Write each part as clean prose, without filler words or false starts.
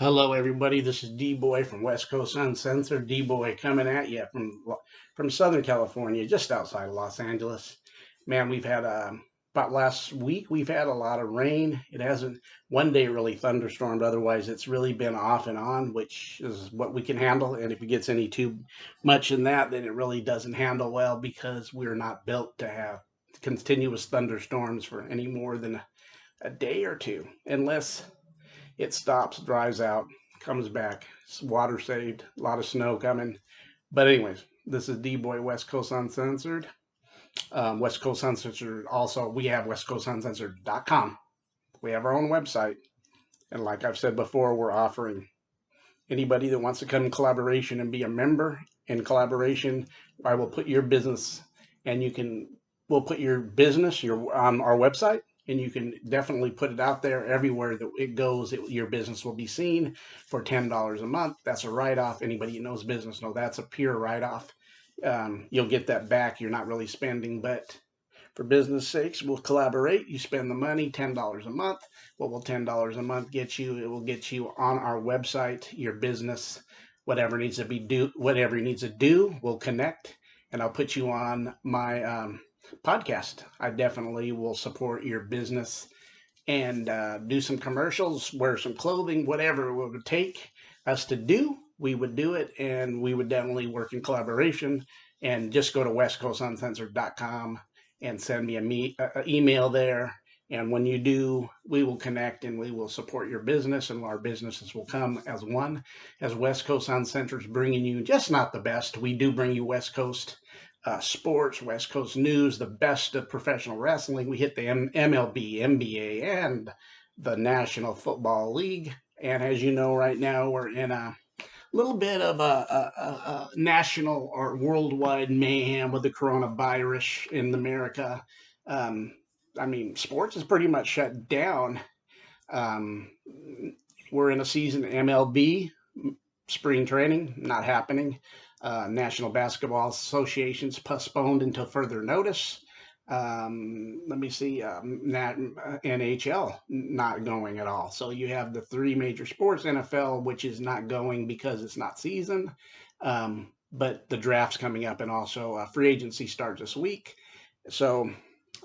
Hello, everybody. This is D-Boy from West Coast Uncensored. D-Boy coming at you from Southern California, just outside of Los Angeles. Man, we've had about last week we've had a lot of rain. It hasn't one day really thunderstormed. Otherwise, it's really been off and on, which is what we can handle. And if it gets any too much in that, then it really doesn't handle well because we're not built to have continuous thunderstorms for any more than a day or two, unless it stops, dries out, comes back. It's water saved, a lot of snow coming. But anyways, this is D-Boy West Coast Uncensored. West Coast Uncensored. Also, we have westcoastuncensored.com. We have our own website. And like I've said before, we're offering anybody that wants to come in collaboration and be a member in collaboration. I will put your business and we'll put your business on our website, and you can definitely put it out there everywhere that it goes. Your business will be seen for $10 a month. That's a write-off. Anybody who knows business know that's a pure write-off. You'll get that back. You're not really spending, but for business sakes, we'll collaborate. You spend the money, $10 a month. What will $10 a month get you? It will get you on our website, your business, whatever it needs to do, we'll connect, and I'll put you on my podcast. I definitely will support your business and do some commercials, wear some clothing, whatever it would take us to do, we would do it, and we would definitely work in collaboration. And just go to westcoastuncensored.com and send me a email there. And when you do, we will connect and we will support your business, and our businesses will come as one. As West Coast Uncensored, bringing you just not the best. We do bring you West Coast sports, West Coast news, the best of professional wrestling. We hit the MLB, NBA, and the National Football League. And as you know, right now we're in a little bit of a national or worldwide mayhem with the coronavirus in America. Um, I mean, sports is pretty much shut down. Um, we're in a season MLB, spring training, not happening. National Basketball Association's postponed until further notice. Let me see, NHL not going at all. So you have the three major sports, NFL, which is not going because it's not season. But the draft's coming up, and also free agency starts this week. So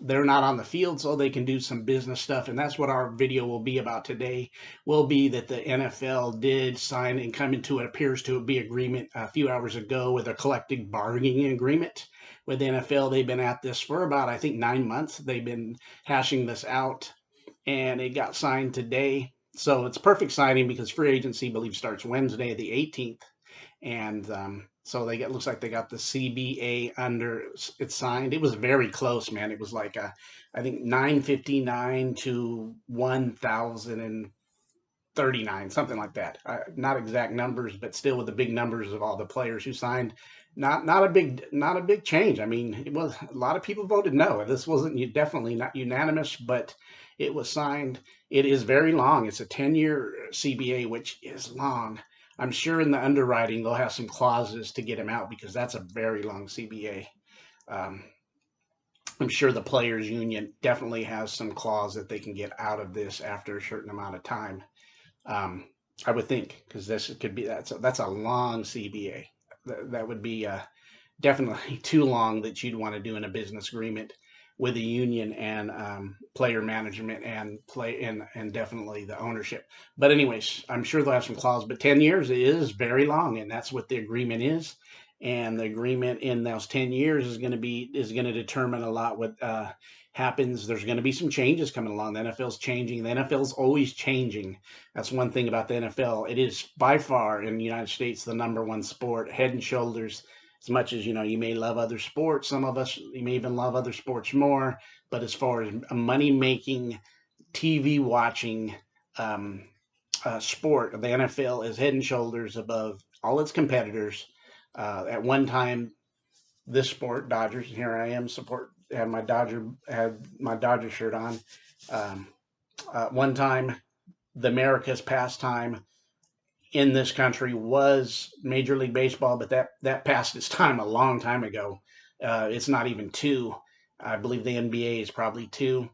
they're not on the field, so they can do some business stuff. And that's what our video will be about today, will be that the NFL did sign and come into what appears to be agreement a few hours ago with a collective bargaining agreement with the NFL. They've been at this for about, I think, 9 months. They've been hashing this out, and it got signed today. So it's perfect signing because free agency, I believe, starts Wednesday, the 18th. And so they get looks like they got the CBA under it signed. It was very close, man. It was like I think 959 to 1,039, something like that. Not exact numbers, but still with the big numbers of all the players who signed. Not a big change. I mean, it was a lot of people voted no. This wasn't definitely not unanimous, but it was signed. It is very long. It's a 10-year CBA, which is long. I'm sure in the underwriting they'll have some clauses to get him out because that's a very long CBA. Um, I'm sure the players union definitely has some clause that they can get out of this after a certain amount of time. Um, I would think because this could be that's a long CBA. That would be definitely too long that you'd want to do in a business agreement with the union and player management and definitely the ownership. But anyways, I'm sure they'll have some clause. But 10 years is very long, and that's what the agreement is. And the agreement in those 10 years is going to determine a lot what happens. There's going to be some changes coming along. The NFL's changing. The NFL's always changing. That's one thing about the NFL. It is by far in the United States the number one sport, head and shoulders. As much as you may love other sports, some of us you may even love other sports more. But as far as a money making, TV watching sport, the NFL is head and shoulders above all its competitors. At one time, this sport, Dodgers. Here I am, had my Dodger shirt on. Um, one time, the America's pastime in this country was Major League Baseball, but that passed its time a long time ago. It's not even two. I believe the NBA is probably two,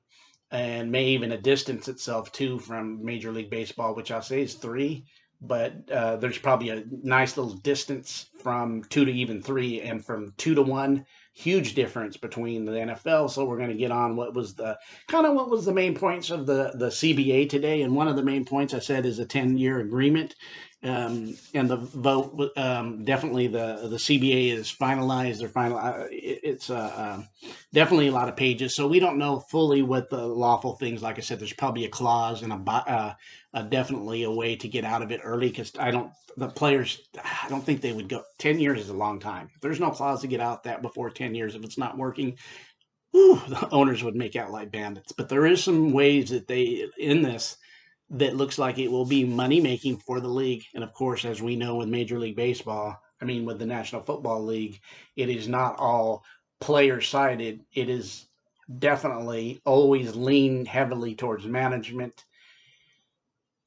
and may even a distance itself too from Major League Baseball, which I'll say is three. but there's probably a nice little distance from 2 to even 3, and from 2 to 1, huge difference between the NFL. So we're going to get on what was the main points of the CBA today, and one of the main points I said is a 10-year agreement. And the vote, definitely the CBA is finalized. They're final. It's definitely a lot of pages, so we don't know fully what the lawful things. Like I said, there's probably a clause and definitely a way to get out of it early, because the players, I don't think they would go. 10 years is a long time. If there's no clause to get out that before 10 years, if it's not working, the owners would make out like bandits. But there is some ways that they in this that looks like it will be money making for the league. And of course, as we know with Major League Baseball, I mean with the National Football League, it is not all player sided. It is definitely always lean heavily towards management.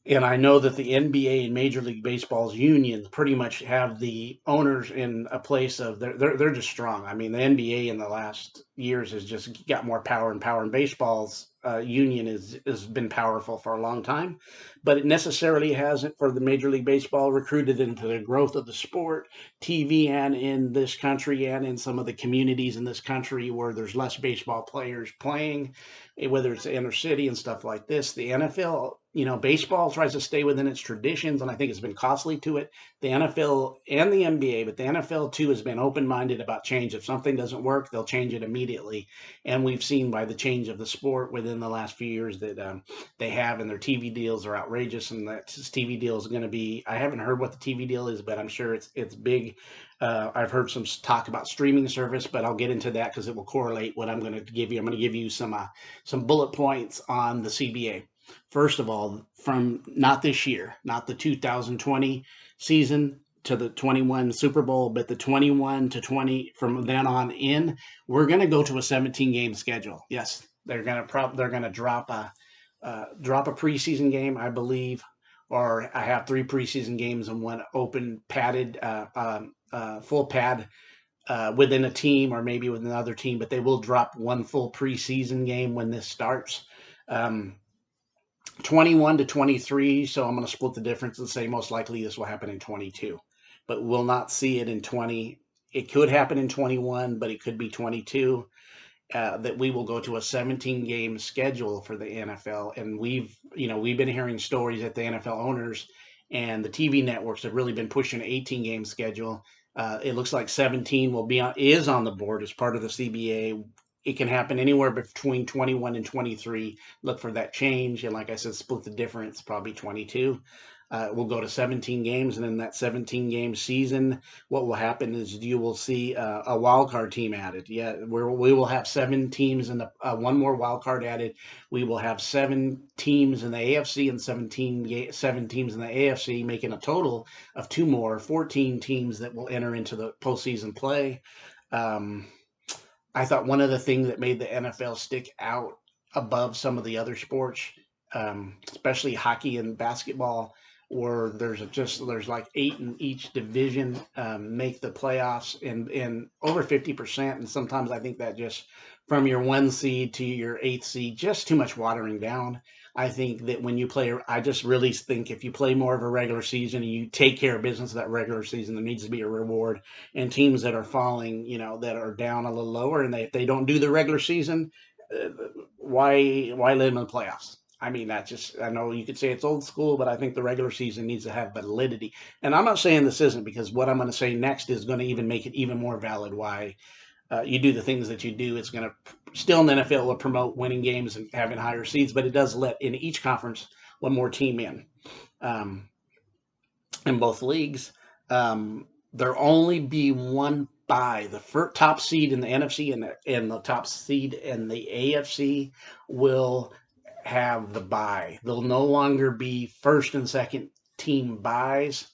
And I know that the NBA and Major League Baseball's unions pretty much have the owners in a place of they're just strong. I mean, the NBA in the last years has just got more power and power, and baseball's union has been powerful for a long time, but it necessarily hasn't for the Major League Baseball recruited into the growth of the sport, TV, and in this country and in some of the communities in this country where there's less baseball players playing, whether it's the inner city and stuff like this. The NFL, baseball tries to stay within its traditions, and I think it's been costly to it. The NFL and the NBA, but the NFL too has been open minded about change. If something doesn't work, they'll change it immediately. And we've seen by the change of the sport within the last few years that they have, and their TV deals are outrageous. And that TV deal is going to be, I haven't heard what the TV deal is, but I'm sure it's big. I've heard some talk about streaming service, but I'll get into that because it will correlate what I'm going to give you. I'm going to give you some bullet points on the CBA. First of all, from not this year, not the 2020 season to the 21 Super Bowl, but the 21 to 20 from then on in, we're going to go to a 17 game schedule. Yes, they're going to drop a preseason game, I believe, or I have 3 preseason games and one open padded full pad within a team or maybe with another team, but they will drop one full preseason game when this starts. 21 to 23, so I'm going to split the difference and say most likely this will happen in 22, but we'll not see it in 20. It could happen in 21, but it could be 22. That we will go to a 17 game schedule for the NFL, and we've been hearing stories that the NFL owners and the TV networks have really been pushing an 18 game schedule. It looks like 17 is on the board as part of the CBA. It can happen anywhere between 21 and 23. Look for that change, and like I said, split the difference, probably 22. We'll go to 17 games, and in that 17 game season, what will happen is you will see a wild card team added. Yeah, we will have 7 teams and one more wild card added. We will have 7 teams in the AFC and 7 teams in the AFC, making a total of 2 more, 14 teams that will enter into the postseason play. I thought one of the things that made the NFL stick out above some of the other sports, especially hockey and basketball, where there's like 8 in each division make the playoffs in over 50%, and sometimes I think that just from your 1 seed to your 8th seed, just too much watering down. I think that when you play, I just really think if you play more of a regular season and you take care of business that regular season, there needs to be a reward. And teams that are falling, that are down a little lower, and if they don't do the regular season, uh, why live in the playoffs? I mean, I know you could say it's old school, but I think the regular season needs to have validity. And I'm not saying this isn't, because what I'm going to say next is going to even make it even more valid why you do the things that you do. It's going to still in the NFL will promote winning games and having higher seeds, but it does let in each conference one more team um, in both leagues. There only be one bye. The first, top seed in the NFC and the top seed in the AFC will have the bye. There'll no longer be first and second team buys.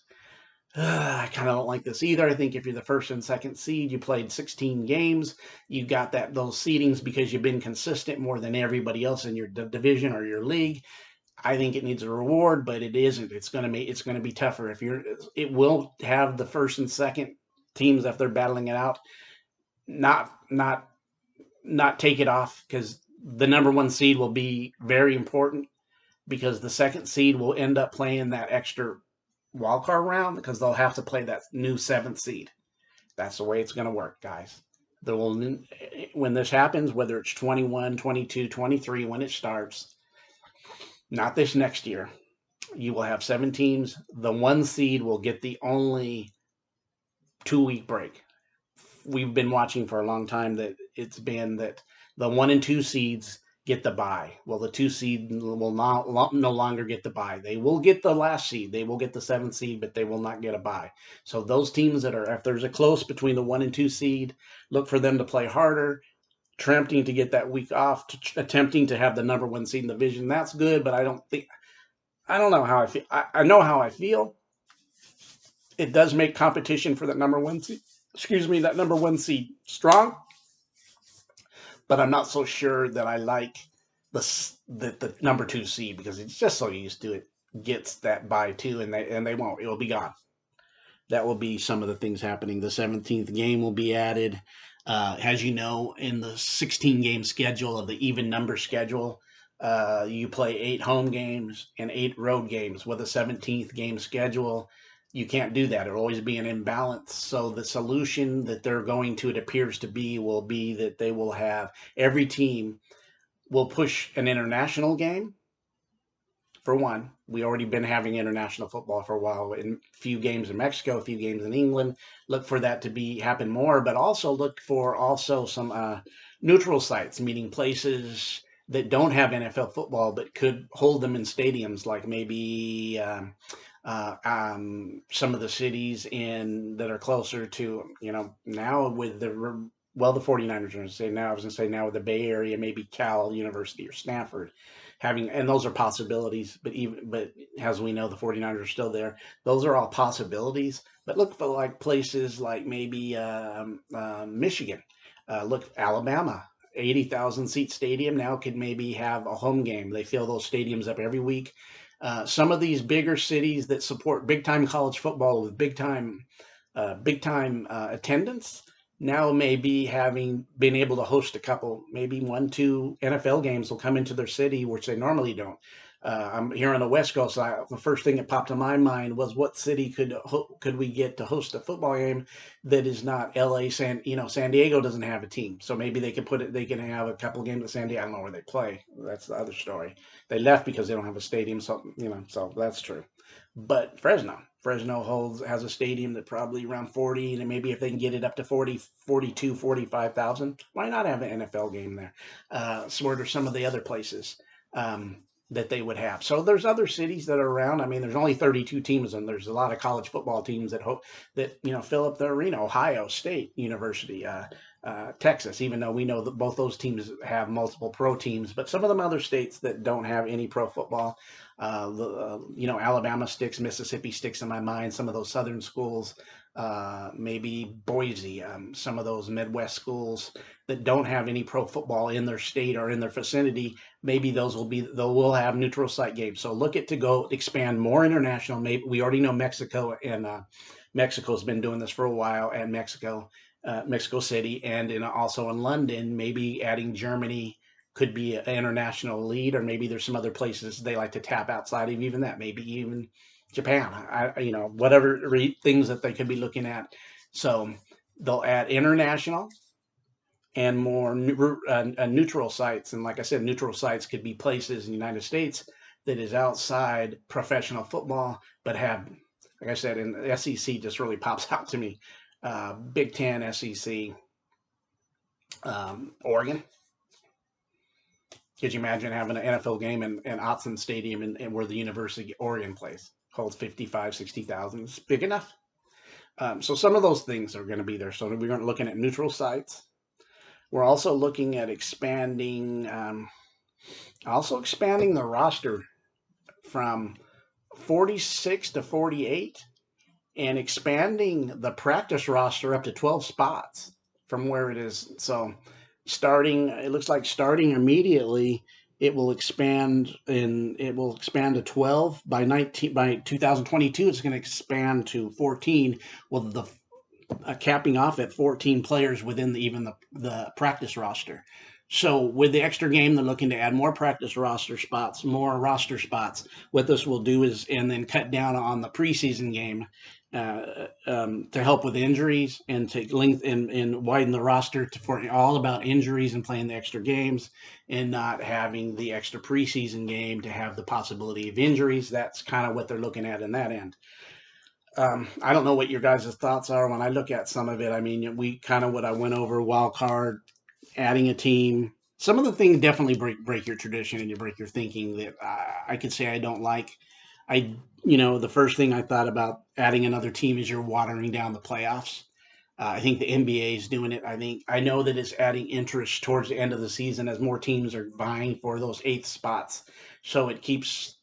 I kind of don't like this either. I think if you're the first and second seed, you played 16 games, you got those seedings because you've been consistent more than everybody else in your division or your league. I think it needs a reward, but it isn't. It's going to be tougher. It will have the first and second teams, if they're battling it out, not not not take it off, because the number 1 seed will be very important, because the second seed will end up playing that extra wild card round because they'll have to play that new seventh seed. That's the way it's going to work, guys. There will, when this happens, whether it's 21, 22, 23, when it starts, not this next year, you will have 7 teams. The one seed will get the only 2 week break. We've been watching for a long time that it's been that the 1 and 2 seeds get the bye. Well, the 2 seed will no longer get the bye. They will get the last seed. They will get the 7th seed, but they will not get a bye. So those teams that are, if there's a close between the 1 and 2 seed, look for them to play harder, attempting to get that week off, attempting to have the number 1 seed in the division. That's good, but I don't know how I feel. I know how I feel. It does make competition for that number 1 seed. Excuse me, that number 1 seed strong, but I'm not so sure that I like the number 2 seed because it's just so used to it gets that bye too, and they won't. It will be gone. That will be some of the things happening. The 17th game will be added. As you know, in the 16-game schedule of the even number schedule, you play 8 home games and 8 road games. With a 17th game schedule, you can't do that. It'll always be an imbalance. So the solution that they're going to, it appears to be, will be that they will have every team will push an international game. For one, we already been having international football for a while. In a few games in Mexico, a few games in England. Look for that to happen more, but also look for some neutral sites, meaning places that don't have NFL football but could hold them in stadiums, like maybe some of the cities that are closer to, now with the 49ers are going to say now. I was going to say now with the Bay Area, maybe Cal University or Stanford and those are possibilities, but as we know, the 49ers are still there. Those are all possibilities, but look for like places like maybe Michigan. Look, Alabama, 80,000 seat stadium now could maybe have a home game. They fill those stadiums up every week. Some of these bigger cities that support big time college football with big time attendance now maybe having been able to host a couple, maybe 1, 2 NFL games will come into their city, which they normally don't. I'm here on the West Coast. The first thing that popped in my mind was what city could we get to host a football game that is not LA. San Diego doesn't have a team, so maybe they can They can have a couple of games at San Diego. I don't know where they play. That's the other story. They left because they don't have a stadium, so so that's true. But Fresno has a stadium that probably around 40, and maybe if they can get it up to 40, 42, 45,000, why not have an NFL game there? Sort of some of the other places that they would have. So there's other cities that are around. I mean, there's only 32 teams, and there's a lot of college football teams that fill up the arena. Ohio State University, Texas, even though we know that both those teams have multiple pro teams, but some of them other states that don't have any pro football, Alabama sticks, Mississippi sticks in my mind, some of those southern schools, maybe Boise, some of those Midwest schools that don't have any pro football in their state or in their vicinity, maybe they will have neutral site games. So look to go expand more international. Maybe we already know Mexico, and Mexico's been doing this for a while, and Mexico City, and also in London, maybe adding Germany could be an international lead, or maybe there's some other places they like to tap outside of even that, maybe even Japan, whatever things that they could be looking at. So they'll add international and more neutral sites. And like I said, neutral sites could be places in the United States that is outside professional football, but have, like I said, in the SEC just really pops out to me. Big Ten, SEC, Oregon. Could you imagine having an NFL game in Autzen Stadium and where the University of Oregon plays? Holds 55, 60,000. It's big enough. So some of those things are going to be there. So we're looking at neutral sites. We're also looking at expanding the roster from 46 to 48 and expanding the practice roster up to 12 spots from where it is. So it looks like starting immediately, it will expand to 12 by 2022. It's going to expand to 14 with the capping off at 14 players within the practice roster. So with the extra game, they're looking to add more practice roster spots, more roster spots. What this will do is, and then cut down on the preseason game to help with injuries and to lengthen and widen the roster for all about injuries and playing the extra games and not having the extra preseason game to have the possibility of injuries. That's kind of what they're looking at in that end. I don't know what your guys' thoughts are when I look at some of it. I mean, we kind of what I went over wild card, adding a team. Some of the things definitely break your tradition and you break your thinking that I could say I don't like. I the first thing I thought about adding another team is you're watering down the playoffs. I think the NBA is doing it. I know that it's adding interest towards the end of the season as more teams are vying for those eighth spots. So it keeps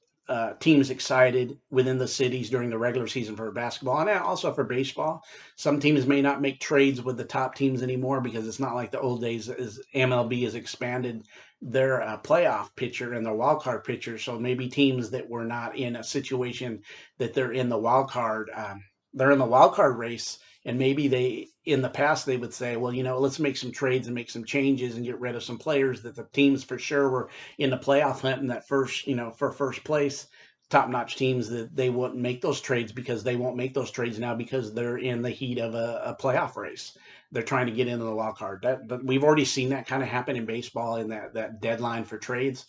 teams excited within the cities during the regular season for basketball and also for baseball. Some teams may not make trades with the top teams anymore because it's not like the old days as MLB has expanded their playoff picture and their wild card picture. So maybe teams that were not in a situation that they're in the wild card, they're in the wild card race. And maybe they, in the past, they would say, well, let's make some trades and make some changes and get rid of some players that the teams for sure were in the playoff hunt in that first, for first place, top notch teams that they wouldn't make those trades because they won't make those trades now because they're in the heat of a playoff race. They're trying to get into the wild card. But we've already seen that kind of happen in baseball in that deadline for trades.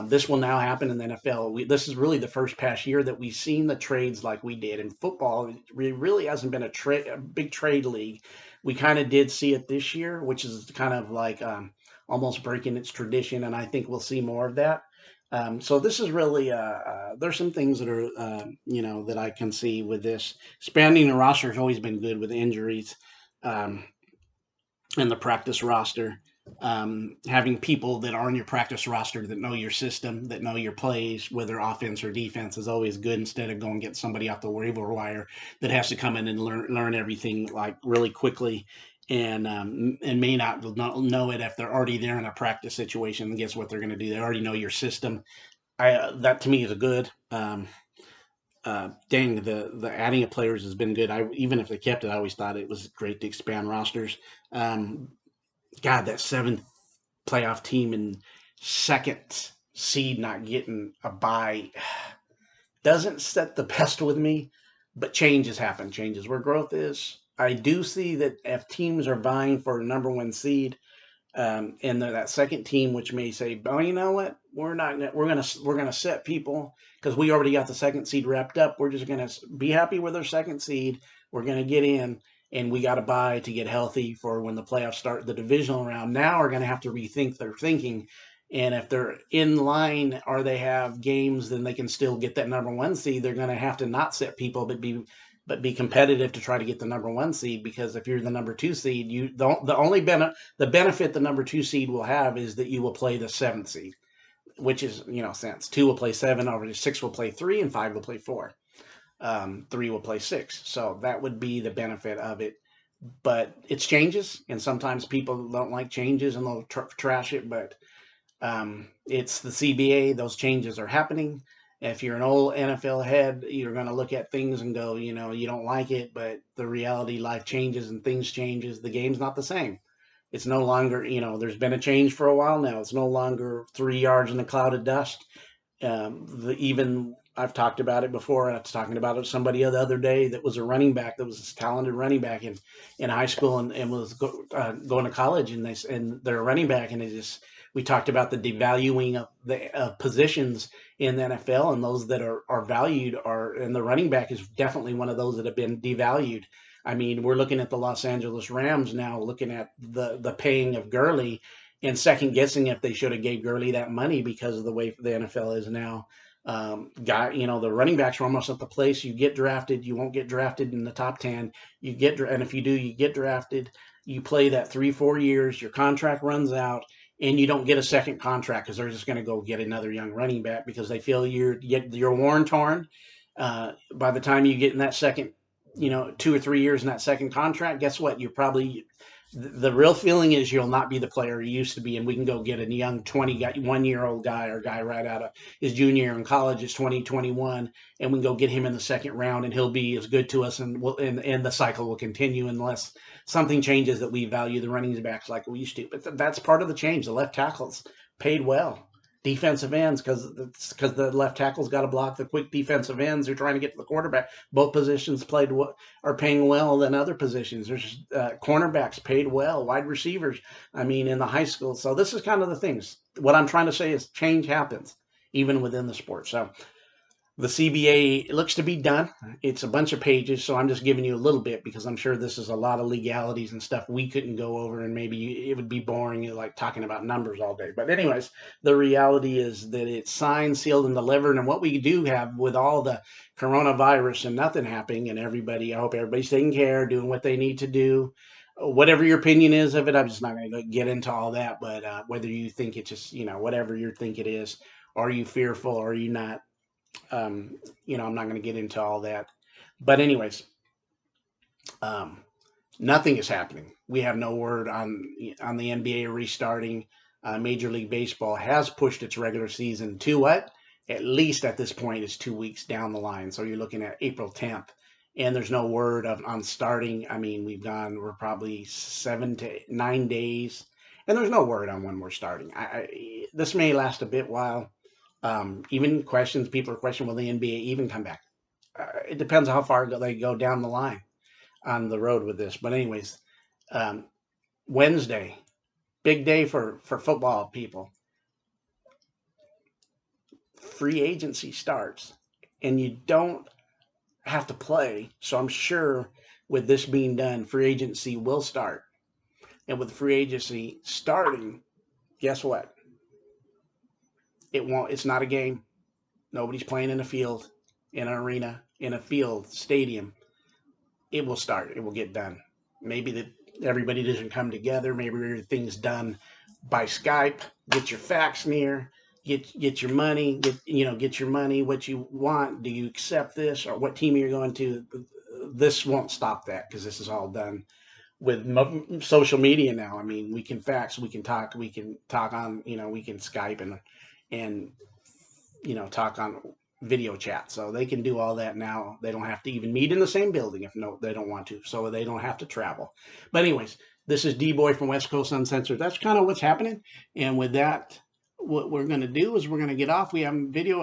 This will now happen in the NFL. This is really the first past year that we've seen the trades like we did in football. It really hasn't been a big trade league. We kind of did see it this year, which is kind of like almost breaking its tradition, and I think we'll see more of that. So this is really there's some things that are that I can see with this expanding the roster has always been good with injuries um, and the practice roster. Having people that are on your practice roster that know your system, that know your plays, whether offense or defense, is always good instead of going get somebody off the waiver wire that has to come in and learn everything like really quickly and may not know it if they're already there in a practice situation. And guess what they're going to do? They already know your system. That to me is a good. Dang, the adding of players has been good. Even if they kept it, I always thought it was great to expand rosters. Um, God, that seventh playoff team and second seed not getting a bye doesn't set the best with me, but changes happen. Changes where growth is. I do see that if teams are vying for a number one seed, and that second team, which may say, "Oh, you know what? We're gonna set people because we already got the second seed wrapped up. We're just gonna be happy with our second seed. We're gonna get in, and we got to buy to get healthy for when the playoffs start, the divisional round. Now are gonna have to rethink their thinking." And if they're in line or they have games, then they can still get that number one seed. They're going to have to not set people, but be competitive to try to get the number one seed. Because if you're the number two seed, you don't. The benefit the number two seed will have is that you will play the seventh seed, which is sense. Two will play seven, over six will play three, and five will play four. Three will play six. So that would be the benefit of it. But it's changes, and sometimes people don't like changes and they'll trash it. But it's the CBA. Those changes are happening. If you're an old NFL head, you're going to look at things and go, you don't like it, but the reality, life changes and things changes. The game's not the same. It's no longer, there's been a change for a while now. It's no longer 3 yards in a cloud of dust. Even I've talked about it before, and I was talking about it with somebody the other day that was a running back, that was a talented running back in high school and was going to college, and they're a running back, and we talked about the devaluing of the positions in the NFL, and those that are valued and the running back is definitely one of those that have been devalued. I mean, we're looking at the Los Angeles Rams now, looking at the paying of Gurley and second guessing if they should have gave Gurley that money because of the way the NFL is now. The running backs are almost at the place you get drafted. You won't get drafted in the top 10. And if you do, you get drafted. You play that 3-4 years. Your contract runs out, and you don't get a second contract because they're just going to go get another young running back because they feel you're worn torn. By the time you get in that second, 2 or 3 years in that second contract, guess what? You're probably The real feeling is you'll not be the player you used to be, and we can go get a young 21-year-old guy or guy right out of his junior year in college is 2021, and we can go get him in the second round, and he'll be as good to us, and the cycle will continue unless something changes that we value the running backs like we used to. But that's part of the change. The left tackles paid well. Defensive ends, because the left tackle's got to block the quick defensive ends who are trying to get to the quarterback. Both positions are paying well than other positions. There's cornerbacks paid well, wide receivers. I mean, in the high school. So this is kind of the things. What I'm trying to say is change happens even within the sport. So the CBA looks to be done. It's a bunch of pages, so I'm just giving you a little bit because I'm sure this is a lot of legalities and stuff we couldn't go over, and maybe it would be boring, like talking about numbers all day. But anyways, the reality is that it's signed, sealed, and delivered. And what we do have with all the coronavirus and nothing happening, and I hope everybody's taking care, doing what they need to do. Whatever your opinion is of it, I'm just not going to get into all that. But whether you think it's just, whatever you think it is, are you fearful? Or are you not? I'm not going to get into all that. But anyways, um, nothing is happening. We have no word on the NBA restarting. Major League Baseball has pushed its regular season to what? At least at this point is 2 weeks down the line. So you're looking at April 10th. And there's no word on starting. I mean, we're probably 7 to 9 days. And there's no word on when we're starting. This may last a bit while. Even people are questioning, will the NBA even come back? It depends on how far they go down the line on the road with this. But anyways, um, Wednesday, big day for football people. Free agency starts, and you don't have to play. So I'm sure with this being done, free agency will start. And with free agency starting, guess what? It's not a game. Nobody's playing in a field, in an arena, in a field, stadium. It will start. It will get done. Maybe everybody doesn't come together. Maybe everything's done by Skype. Get your facts near. Get your money. Get your money. What you want? Do you accept this, or what team you're going to? This won't stop that because this is all done with social media now. I mean, we can fax, we can talk on, we can Skype and talk on video chat. So they can do all that now. They don't have to even meet in the same building if they don't want to. So they don't have to travel. But anyways, this is D-Boy from West Coast Uncensored. That's kind of what's happening. And with that, what we're going to do is we're going to get off. We have video.